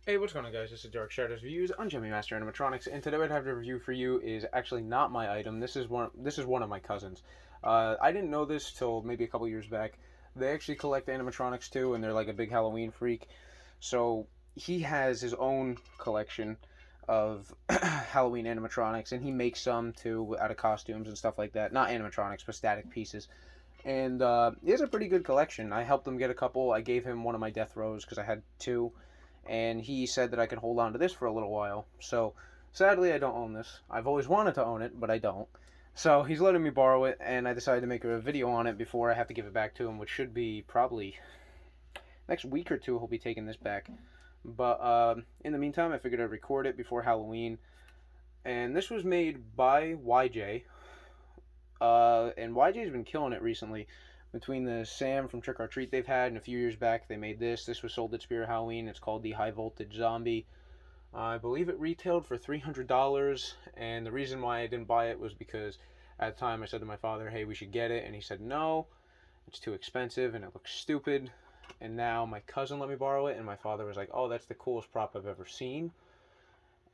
Hey, what's going on, guys? This is Dark Shadows Reviews on Jimmy Master Animatronics, and today what I have to review for you is actually not my item. This is one of my cousins. I didn't know this till maybe a couple years back. They actually collect animatronics too, and they're like a big Halloween freak. So he has his own collection of Halloween animatronics, and he makes some too out of costumes and stuff like that. Not animatronics, but static pieces. And he has a pretty good collection. I helped him get a couple. I gave him one of my death rows because I had two, and he said that I could hold on to this for a little while. So sadly, I don't own this. I've always wanted to own it, but I don't. So he's letting me borrow it, and I decided to make a video on it before I have to give it back to him, which should be probably next week or two. He'll be taking this back. But in the meantime, I figured I'd record it before Halloween. And this was made by YJ. And YJ's been killing it recently. Between the Sam from Trick or Treat they've had, and a few years back they made this. This was sold at Spirit Halloween. It's called the High Voltage Zombie. I believe it retailed for $300, and the reason why I didn't buy it was because at the time I said to my father, hey, we should get it, and he said no, it's too expensive and it looks stupid. And now my cousin let me borrow it, and my father was like, oh, that's the coolest prop I've ever seen.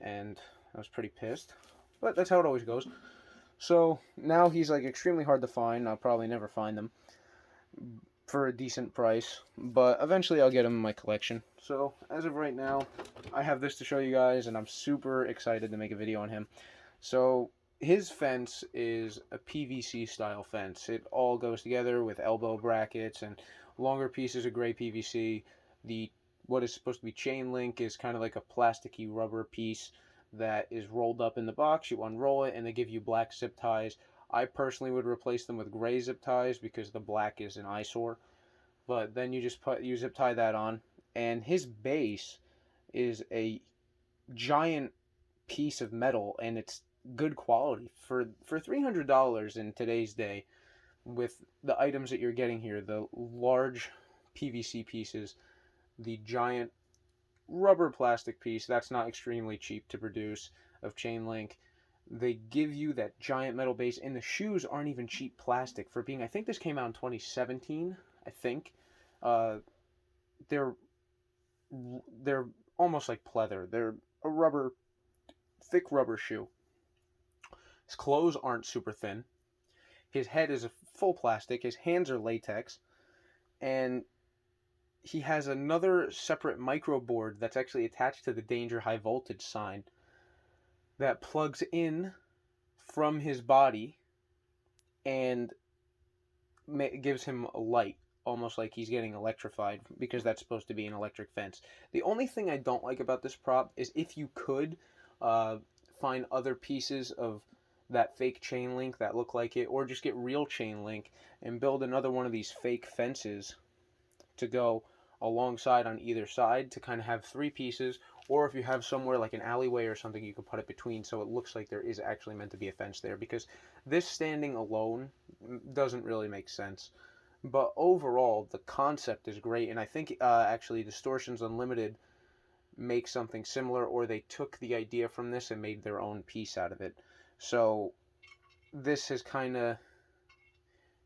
And I was pretty pissed. But that's how it always goes. So now he's like extremely hard to find. I'll probably never find them for a decent price, but eventually I'll get them in my collection. So as of right now, I have this to show you guys, and I'm super excited to make a video on him. So his fence is a PVC style fence. It all goes together with elbow brackets and longer pieces of gray PVC. The what is supposed to be chain link is kind of like a plasticky rubber piece that is rolled up in the box. You unroll it and they give you black zip ties. I personally would replace them with gray zip ties because the black is an eyesore. But then you zip tie that on, and his base is a giant piece of metal, and it's good quality for $300 in today's day. With the items that you're getting here, the large PVC pieces, the giant rubber plastic piece that's not extremely cheap to produce of chain link. They give you that giant metal base, and the shoes aren't even cheap plastic for being. I think this came out in 2017. I think uh, they're they're almost like pleather. They're a rubber, thick rubber shoe. His clothes aren't super thin. His head is a full plastic. His hands are latex, and he has another separate micro board that's actually attached to the danger high voltage sign that plugs in from his body and gives him a light, almost like he's getting electrified, because that's supposed to be an electric fence. The only thing I don't like about this prop is if you could uh, find other pieces of that fake chain link that look like it, or just get real chain link and build another one of these fake fences to go alongside on either side to kind of have three pieces, or if you have somewhere like an alleyway or something, you can put it between so it looks like there is actually meant to be a fence there, because this standing alone doesn't really make sense. But overall, the concept is great, and I think actually Distortions Unlimited makes something similar, or they took the idea from this and made their own piece out of it. So this has kind of,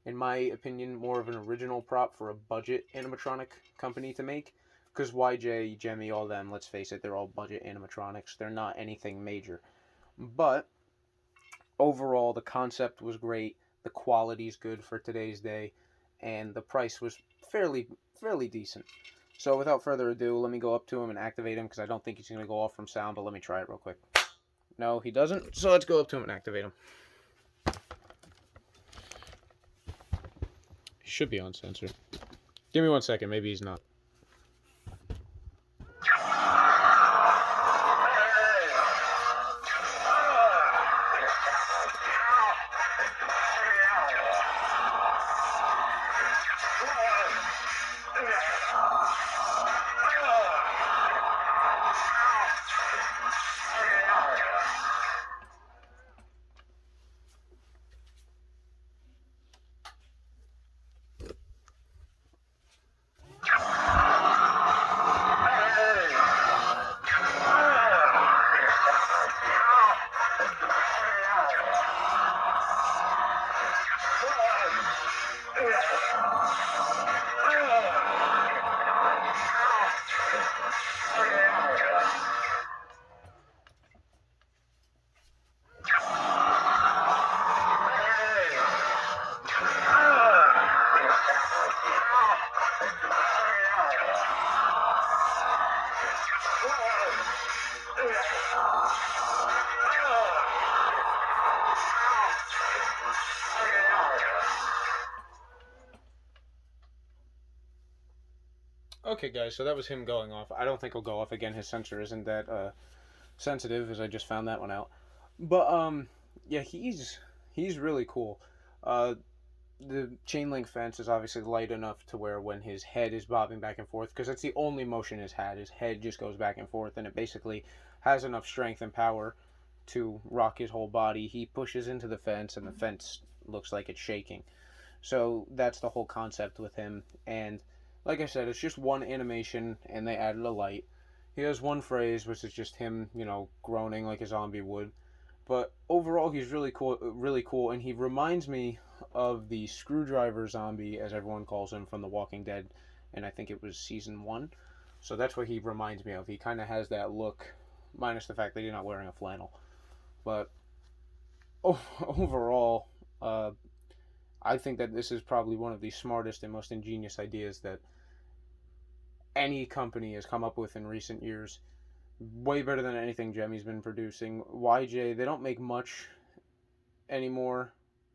in my opinion, more of an original prop for a budget animatronic company to make. Because YJ, Jemmy, all them, let's face it, they're all budget animatronics. They're not anything major. But overall, the concept was great. The quality's good for today's day, and the price was fairly decent. So without further ado, let me go up to him and activate him because I don't think he's going to go off from sound. But let me try it real quick. No, he doesn't. So let's go up to him and activate him. He should be on sensor. Give me 1 second. Maybe he's not. Okay, guys, so that was him going off. I don't think he'll go off again. His sensor isn't that sensitive, as I just found that one out. But yeah, he's really cool. Uh, the chain link fence is obviously light enough to where when his head is bobbing back and forth, because that's the only motion his head just goes back and forth, and it basically has enough strength and power to rock his whole body. He pushes into the fence, and the fence looks like it's shaking. So that's the whole concept with him. And like I said, it's just one animation, and they added a light. He has one phrase, which is just him, groaning like a zombie would. But overall, he's really cool, and he reminds me of the screwdriver zombie, as everyone calls him, from The Walking Dead, and I think it was season 1. So that's what he reminds me of. He kind of has that look, minus the fact that he's not wearing a flannel. But overall, I think that this is probably one of the smartest and most ingenious ideas that any company has come up with in recent years. Way better than anything Jemmy's been producing. YJ, they don't make much anymore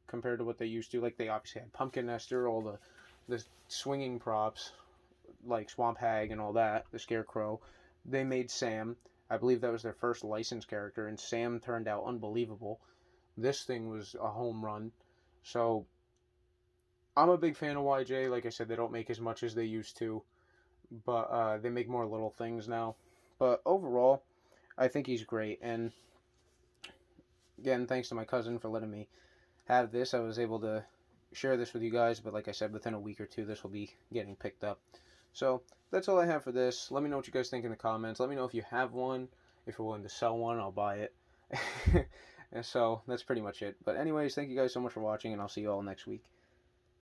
compared to what they used to. Like, they obviously had Pumpkin Nester, all the swinging props, like Swamp Hag and all that, the Scarecrow. They made Sam. I believe that was their first licensed character, and Sam turned out unbelievable. This thing was a home run. So, I'm a big fan of YJ. Like I said, they don't make as much as they used to, but they make more little things now. But overall, I think he's great. And again, thanks to my cousin for letting me have this. I was able to share this with you guys, but like I said, within a week or two, this will be getting picked up. So that's all I have for this. Let me know what you guys think in the comments. Let me know if you have one. If you're willing to sell one, I'll buy it. And so that's pretty much it. But anyways, thank you guys so much for watching, and I'll see you all next week.